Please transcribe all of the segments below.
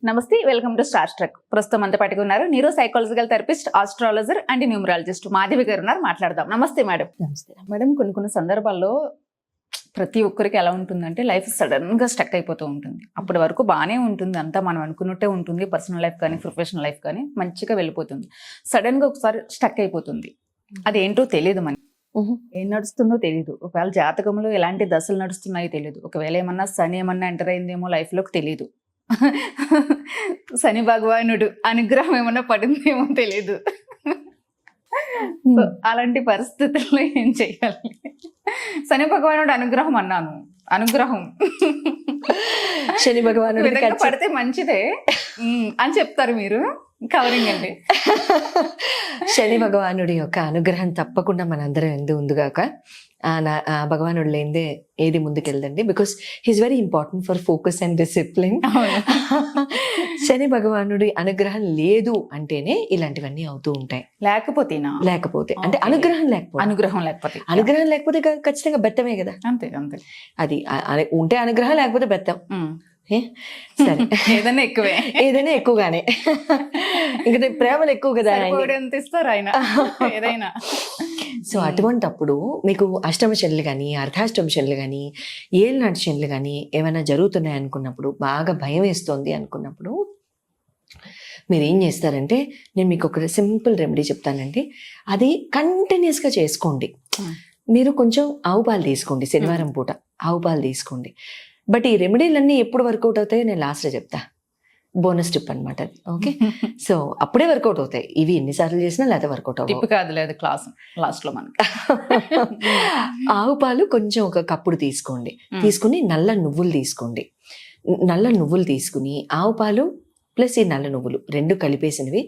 నమస్తే, welcome to star trek. ప్రస్తుతం అంతా పట్టుకు ఉన్నారు neuro psychological therapist, astrologer and numerologist Madhavi గారు ఉన్నారు. మాట్లాడదాం. నమస్తే మేడం. నమస్తే మేడం, కొన్ని సందర్భాల్లో ప్రతి ఒక్కరికి ఎలా ఉంటుందంటే లైఫ్ సడన్ గా స్టక్ అయిపోతూ ఉంటుంది. అప్పటి వరకు బాగానే ఉంటుంది, అంతా మనం అనుకున్నట్టే ఉంటుంది. పర్సనల్ లైఫ్ కానీ ప్రొఫెషనల్ లైఫ్ కానీ మంచిగా వెళ్ళిపోతుంది. సడన్ గా ఒకసారి స్టక్ అయిపోతుంది. అదేంటో తెలియదు మనకి, ఏం నడుస్తుందో తెలియదు. ఒకవేళ జాతకంలో ఎలాంటి దశలు నడుస్తున్నాయో తెలియదు. ఒకవేళ ఏమన్నా శని ఏమన్నా ఎంటర్ అయిందేమో లైఫ్ లోకి తెలియదు. శని భగవానుడు అనుగ్రహం ఏమన్నా పడిందేమో తెలియదు. అలాంటి పరిస్థితుల్లో ఏం చెయ్యాలి? శని భగవానుడు అనుగ్రహం అన్నాను, అనుగ్రహం శని భగవానుడు పడితే మంచిదే అని చెప్తారు మీరు. కవరింగ్ అండి. శని భగవానుడి యొక్క అనుగ్రహం తప్పకుండా మనందరం ఎందు ఉందిగాక. భగవానుడు లేనిదే ఏది ముందుకెళ్ళదండి. Because he's very important for focus and discipline. Shani భగవానుడి అనుగ్రహం లేదు అంటేనే ఇలాంటివన్నీ అవుతూ ఉంటాయి. లేకపోతే అంటే అనుగ్రహం లేకపోతే ఖచ్చితంగా బెత్తమే కదా. అంతే అంతే. అది ఉంటే అనుగ్రహం, లేకపోతే బెత్తం. సరే, ఏదైనా ఎక్కువగానే. ఇంకా ప్రేమలు ఎక్కువ కదా ఇస్తారు ఆయన ఏదైనా. సో అటువంటప్పుడు మీకు అష్టమ శనులు కానీ, అర్ధాష్టమ శనులు కానీ, ఏళ్ళనాటి శనులు కానీ ఏమైనా జరుగుతున్నాయి అనుకున్నప్పుడు, బాగా భయం వేస్తోంది అనుకున్నప్పుడు మీరు ఏం చేస్తారంటే, నేను మీకు ఒక సింపుల్ రెమెడీ చెప్తానండి. అది కంటిన్యూస్గా చేసుకోండి. మీరు కొంచెం ఆవు పాలు తీసుకోండి, శనివారం పూట ఆవు పాలు తీసుకోండి. బట్ ఈ రెమెడీలన్నీ ఎప్పుడు వర్కౌట్ అవుతాయో నేను లాస్ట్లో చెప్తా. బోనస్ టిప్ అనమాట అది. ఓకే, సో అప్పుడే వర్కౌట్ అవుతాయి. ఇవి ఎన్నిసార్లు చేసినా లేదా వర్కౌట్ అవుతాయి. క్లాస్ లాస్ట్ లో మనకి ఆవు పాలు కొంచెం ఒక కప్పుడు తీసుకోండి. తీసుకుని నల్ల నువ్వులు తీసుకోండి. నల్ల నువ్వులు తీసుకుని ఆవు పాలు ప్లస్ ఈ నల్ల నువ్వులు రెండు కలిపేసినవి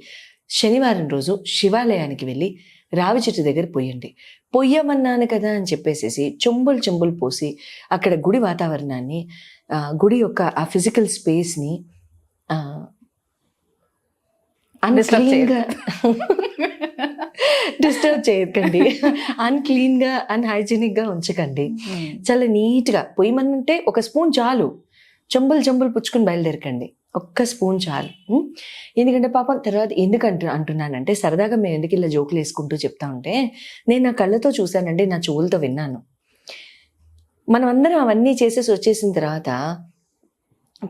శనివారం రోజు శివాలయానికి వెళ్ళి రావి చెట్టు దగ్గర పొయ్యండి. పొయ్యమన్నాను కదా అని చెప్పేసి చెంబులు పోసి అక్కడ గుడి వాతావరణాన్ని, గుడి యొక్క ఆ ఫిజికల్ స్పేస్ని అన్క్లీన్గా డిస్టర్బ్ చేయకండి. అన్క్లీన్గా, అన్హైజీనిక్గా ఉంచకండి. చాలా నీట్గా పొయ్యమనంటే ఒక స్పూన్ చాలు. చెంబులు పుచ్చుకొని బయలుదేరకండి. ఒక్క స్పూన్ చాలు. ఎందుకంటే పాపం తర్వాత అంటున్నానంటే, సరదాగా మేము ఎందుకు ఇలా జోకులు వేసుకుంటూ చెప్తా ఉంటే, నేను నా కళ్ళతో చూశానండి, నా చెవులతో విన్నాను. మనం అందరం అవన్నీ చేసేసి వచ్చేసిన తర్వాత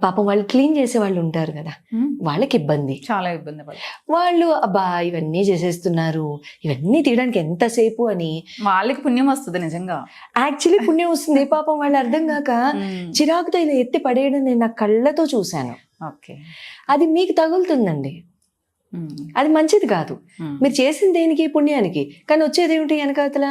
పాపం వాళ్ళు క్లీన్ చేసే వాళ్ళు ఉంటారు కదా, వాళ్ళకి ఇబ్బంది, చాలా ఇబ్బంది. వాళ్ళు అబ్బా ఇవన్నీ చేసేస్తున్నారు, ఇవన్నీ తీయడానికి ఎంతసేపు అని. వాళ్ళకి పుణ్యం వస్తుంది నిజంగా. యాక్చువల్లీ పుణ్యం వస్తుంది. పాపం వాళ్ళు అర్థం కాక చిరాకుతో ఇలా ఎత్తి పడేయడం నేను నా కళ్ళతో చూశాను. అది మీకు తగులుతుందండి, అది మంచిది కాదు. మీరు చేసిన దేనికి పుణ్యానికి, కానీ వచ్చేది ఏమిటి వెనకాతల?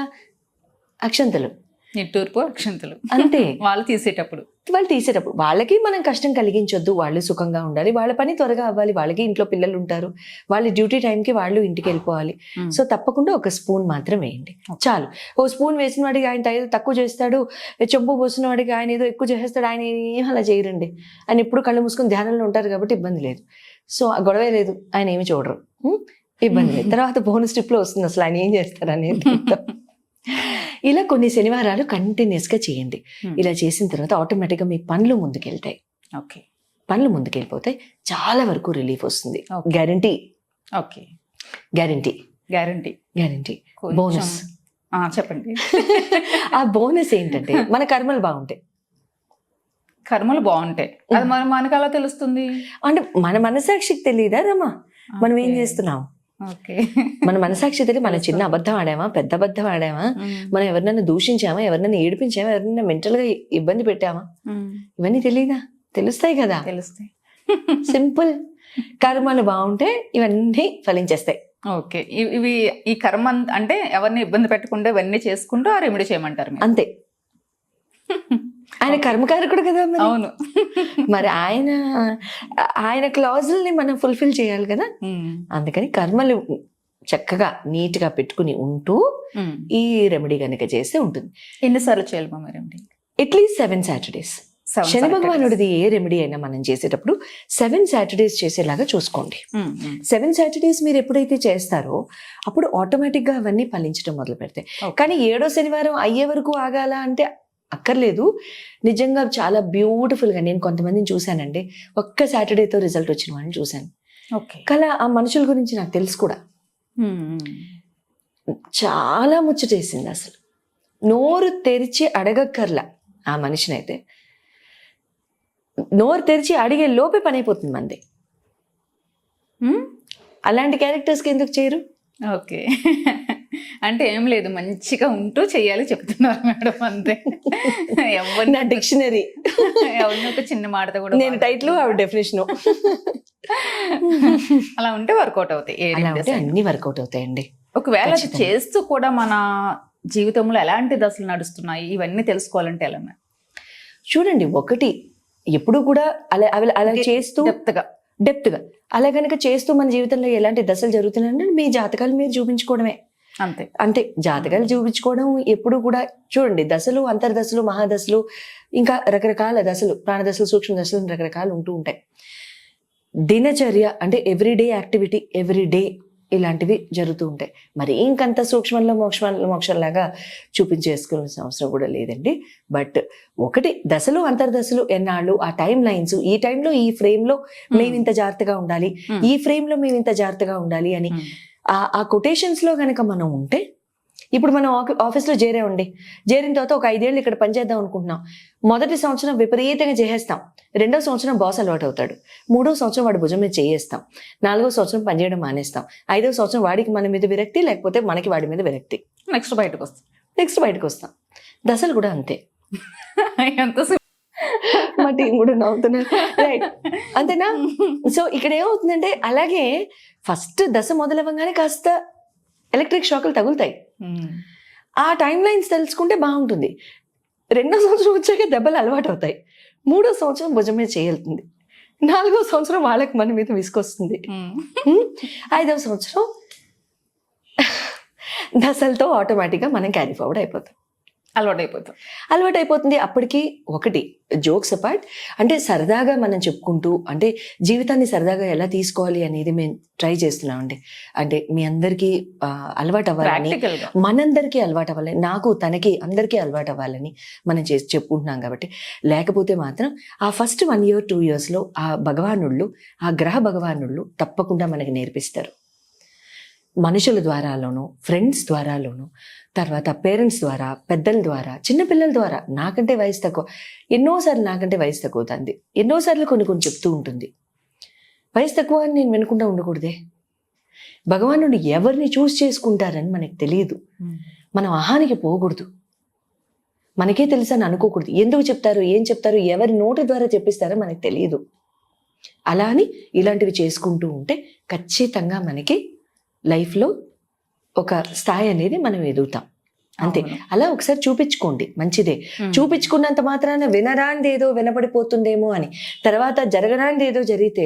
అక్షంతలు, నిట్టూర్పు అక్షంతలు. అంతే. వాళ్ళు తీసేటప్పుడు వాళ్ళకి మనం కష్టం కలిగించొద్దు. వాళ్ళు సుఖంగా ఉండాలి, వాళ్ళ పని త్వరగా అవ్వాలి. వాళ్ళకి ఇంట్లో పిల్లలు ఉంటారు, వాళ్ళ డ్యూటీ టైంకి వాళ్ళు ఇంటికి వెళ్ళిపోవాలి. సో తప్పకుండా ఒక స్పూన్ మాత్రం వేయండి చాలు. ఓ స్పూన్ వేసిన వాడికి ఆయన ఏదో తక్కువ చేస్తాడు, చెంబు పోసిన వాడికి ఆయన ఏదో ఎక్కువ చేస్తాడు. ఆయన ఏం అలా చేయరండి. ఆయన ఎప్పుడు కళ్ళు మూసుకొని ధ్యానంలో ఉంటారు కాబట్టి ఇబ్బంది లేదు. సో గొడవే లేదు, ఆయన ఏమి చూడరు, ఇబ్బంది లేదు. తర్వాత బోనస్ ట్రిప్లో వస్తుంది అసలు ఆయన ఏం చేస్తారు అనేది. ఇలా కొన్ని శనివారాలు కంటిన్యూస్గా చేయండి. ఇలా చేసిన తర్వాత ఆటోమేటిక్గా మీ పనులు ముందుకెళ్తాయి. పనులు ముందుకెళ్ళిపోతాయి, చాలా వరకు రిలీఫ్ వస్తుంది. గ్యారంటీ. బోనస్ చెప్పండి. ఆ బోనస్ ఏంటంటే, మన కర్మలు బాగుంటాయి. అది మనకు అలా తెలుస్తుంది అంటే మన మనసాక్షికి తెలియదా రమ్మా మనం ఏం చేస్తున్నాం? మన మనసాక్షి తెలియదు. మనం చిన్న అబద్ధం ఆడామా, పెద్ద అబద్ధం ఆడామా, మనం ఎవరినైనా దూషించామా, ఎవరినైనా ఏడిపించామా, ఎవరినైనా మెంటల్ గా ఇబ్బంది పెట్టామా, ఇవన్నీ తెలియదా? తెలుస్తాయి కదా. సింపుల్. కర్మలు బాగుంటే ఇవన్నీ ఫలించేస్తాయి. ఓకే, ఇవి ఈ కర్మ అంటే ఎవరిని ఇబ్బంది పెట్టకుండా ఇవన్నీ చేసుకుంటూ ఆ రెమెడీ చేయమంటారు. అంతే. ఆయన కర్మకారకుడు కదా. అవును. మరి ఆయన క్లాజుల్ని మనం ఫుల్ఫిల్ చేయాలి కదా. అందుకని కర్మలు చక్కగా నీట్ గా పెట్టుకుని ఉంటూ ఈ రెమెడీ కనుక చేస్తే ఉంటుంది. ఎన్నిసార్లు చేయాలి రెమెడీ? At least 7 Saturdays. శని భగవానుడిది ఏ రెమెడీ అయినా మనం చేసేటప్పుడు 7 Saturdays చేసేలాగా చూసుకోండి. 7 Saturdays మీరు ఎప్పుడైతే చేస్తారో అప్పుడు ఆటోమేటిక్ గా అవన్నీ ఫలించడం మొదలు పెడతాయి. కానీ 7వ శనివారం అయ్యే వరకు ఆగాల అంటే అక్కర్లేదు, నిజంగా చాలా బ్యూటిఫుల్గా నేను కొంతమందిని చూశానండి. ఒక్క సాటర్డేతో రిజల్ట్ వచ్చిన వాళ్ళని చూశాను. ఓకే. కల ఆ మనుషుల గురించి నాకు తెలుసు కూడా. చాలా ముచ్చటేసింది అసలు. నోరు తెరిచి అడగక్కర్లా ఆ మనిషినైతే. నోరు తెరిచి అడిగే లోపే పని అయిపోతుంది మంది. అలాంటి క్యారెక్టర్స్కి ఎందుకు చేయరు? ఓకే. అంటే ఏం లేదు, మంచిగా ఉంటూ చెయ్యాలి చెప్తున్నారు మేడం, అంతే. ఎవరిని నా డిక్షనరీ, ఎవరిని ఒక చిన్న మాటతో కూడా నేను టైటిల్ ఆవిడ డెఫినేషన్. అలా ఉంటే వర్కౌట్ అవుతాయి. అలా ఉంటే అన్ని వర్కౌట్ అవుతాయండి. ఒకవేళ అది చేస్తూ కూడా మన జీవితంలో ఎలాంటి దశలు నడుస్తున్నాయి ఇవన్నీ తెలుసుకోవాలంటే ఎలా మేడం? చూడండి, ఒకటి ఎప్పుడు కూడా అలా చేస్తూ డెప్త్ గా అలా కనుక చేస్తూ మన జీవితంలో ఎలాంటి దశలు జరుగుతున్నాయంటే మీ జాతకాలు మీరు చూపించుకోవడమే. అంతే జాతకాలు చూపించుకోవడం. ఎప్పుడు కూడా చూడండి, దశలు, అంతర్దశలు, మహాదశలు, ఇంకా రకరకాల దశలు, ప్రాణదశలు, సూక్ష్మ దశలు రకరకాలు ఉంటూ ఉంటాయి. దినచర్య అంటే ఎవ్రీడే యాక్టివిటీ, ఎవ్రీడే ఇలాంటివి జరుగుతూ ఉంటాయి. మరి ఇంకంత సూక్ష్మంలో మోక్షంలాగా చూపించేసుకోవాల్సిన అవసరం కూడా లేదండి. బట్ ఒకటి, దశలు అంతర్దశలు ఎన్నాళ్ళు, ఆ టైం లైన్స్, ఈ టైంలో ఈ ఫ్రేమ్లో మేము ఇంత జాగ్రత్తగా ఉండాలి, ఈ ఫ్రేమ్లో మేము ఇంత జాగ్రత్తగా ఉండాలి అని ఆ కొటేషన్స్లో కనుక మనం ఉంటే, ఇప్పుడు మనం ఆఫీస్లో చేరామండి, చేరిన తర్వాత ఒక 5 ఏళ్ళు ఇక్కడ పనిచేద్దాం అనుకుంటున్నాం. మొదటి సంవత్సరం విపరీతంగా చేసేస్తాం, 2వ సంవత్సరం బాస్ అలవాటు అవుతాడు, 3వ సంవత్సరం వాడి భుజం మీద చేయేస్తాం, 4వ సంవత్సరం పనిచేయడం మానేస్తాం, 5వ సంవత్సరం వాడికి మన మీద విరక్తి, లేకపోతే మనకి వాడి మీద విరక్తి, నెక్స్ట్ బయటకు వస్తాం. దశలు కూడా అంతే. మా టీం కూడా నవ్వుతున్నారు, రైట్? అంతేనా? సో ఇక్కడ ఏమవుతుందంటే, అలాగే ఫస్ట్ దశ మొదలవ్వగానే కాస్త ఎలక్ట్రిక్ షాకులు తగులుతాయి. ఆ టైం లైన్స్ తెలుసుకుంటే బాగుంటుంది. 2వ సంవత్సరం వచ్చాక దెబ్బలు అలవాటు అవుతాయి, 3వ సంవత్సరం భుజం మీద చేయలుతుంది, 4వ సంవత్సరం వాళ్ళకి మన మీద విసుకొస్తుంది, 5వ సంవత్సరం దశలతో ఆటోమేటిక్గా మనం క్యారీ ఫార్వర్డ్ అయిపోతాం, అలవాటు అయిపోతుంది. అప్పటికి ఒకటి, జోక్స్ అపార్ట్, అంటే సరదాగా మనం చెప్పుకుంటూ, అంటే జీవితాన్ని సరదాగా ఎలా తీసుకోవాలి అనేది మేము ట్రై చేస్తున్నామండి. అంటే మీ అందరికీ అలవాటు అవ్వాలని, మనందరికీ అలవాటు అవ్వాలని, నాకు తనకి అందరికీ అలవాటు అవ్వాలని మనం చెప్పుకుంటున్నాం. కాబట్టి లేకపోతే మాత్రం ఆ ఫస్ట్ 1 year 2 yearsలో ఆ భగవానుళ్ళు, ఆ గ్రహ భగవానుళ్ళు తప్పకుండా మనకి నేర్పిస్తారు. మనుషుల ద్వారాలోనూ, ఫ్రెండ్స్ ద్వారాలోనూ, తర్వాత పేరెంట్స్ ద్వారా, పెద్దల ద్వారా, చిన్నపిల్లల ద్వారా, నాకంటే వయసు తక్కువ, ఎన్నోసార్లు నాకంటే వయసు తక్కువ అవుతుంది, ఎన్నోసార్లు కొన్ని చెప్తూ ఉంటుంది. వయసు తక్కువ అని నేను వినకుండా ఉండకూడదే. భగవానుడు ఎవరిని చూస్ చేసుకుంటారని మనకు తెలియదు. మనం అహానికి పోకూడదు, మనకే తెలుసని అనుకోకూడదు. ఎందుకు చెప్తారు, ఏం చెప్తారు, ఎవరి నోటి ద్వారా చెప్పిస్తారో మనకు తెలియదు. అలా అని ఇలాంటివి చేసుకుంటూ ఉంటే ఖచ్చితంగా మనకి లైఫ్లో ఒక స్థాయి అనేది మనం ఎదుగుతాం. అంతే. అలా ఒకసారి చూపించుకోండి, మంచిదే. చూపించుకున్నంత మాత్రాన వినరాంది ఏదో వినపడిపోతుందేమో అని, తర్వాత జరగరాంది ఏదో జరిగితే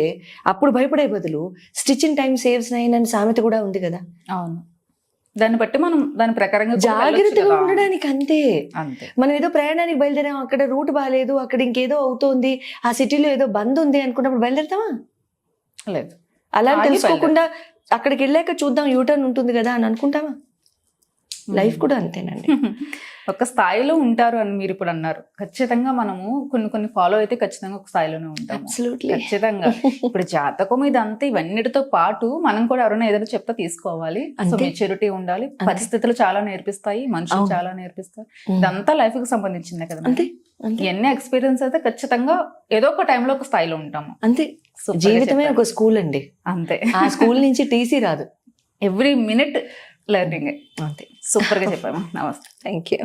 అప్పుడు భయపడే బదులు స్టిచ్ ఇన్ టైం సేవ్స్ 9 అని సామెత కూడా ఉంది కదా. అవును, దాన్ని బట్టి మనం దాని ప్రకారంగా జాగ్రత్తగా ఉండడానికి. అంతే. మనం ఏదో ప్రయాణానికి బయలుదేరాం, అక్కడ రూట్ బాగాలేదు, అక్కడ ఇంకేదో అవుతోంది, ఆ సిటీలో ఏదో బంద్ ఉంది అనుకున్నప్పుడు బయలుదేరుతామా? లేదు. అలా తెలుసుకోకుండా అక్కడికి వెళ్ళాక చూద్దాం, యూటర్న్ ఉంటుంది కదా అని అనుకుంటామా? లైఫ్ కూడా అంతేనండి. ఒక స్థాయిలో ఉంటారు అని మీరు ఇప్పుడు అన్నారు. ఖచ్చితంగా మనము కొన్ని ఫాలో అయితే ఖచ్చితంగా ఒక స్థాయిలోనే ఉంటాం. ఖచ్చితంగా. ఇప్పుడు జాతకం ఇదంతా ఇవన్నిటితో పాటు మనం కూడా ఎవరైనా ఏదైనా చెప్తే తీసుకోవాలి. సో మెచ్యూరిటీ ఉండాలి, పరిస్థితులు చాలా నేర్పిస్తాయి, మనుషులు చాలా నేర్పిస్తారు. ఇదంతా లైఫ్ కి సంబంధించిందే కదా. ఎన్ని ఎక్స్పీరియన్స్ అయితే ఖచ్చితంగా ఏదో ఒక టైంలో ఒక స్థాయిలో ఉంటాము. అంతే. జీవితమే ఒక స్కూల్ అండి. అంతే. ఆ స్కూల్ నుంచి టీసీ రాదు, ఎవ్రీ మినిట్ లెర్నింగ్. అంతే. సూపర్ గా చెప్పాము. నమస్తే. Thank you.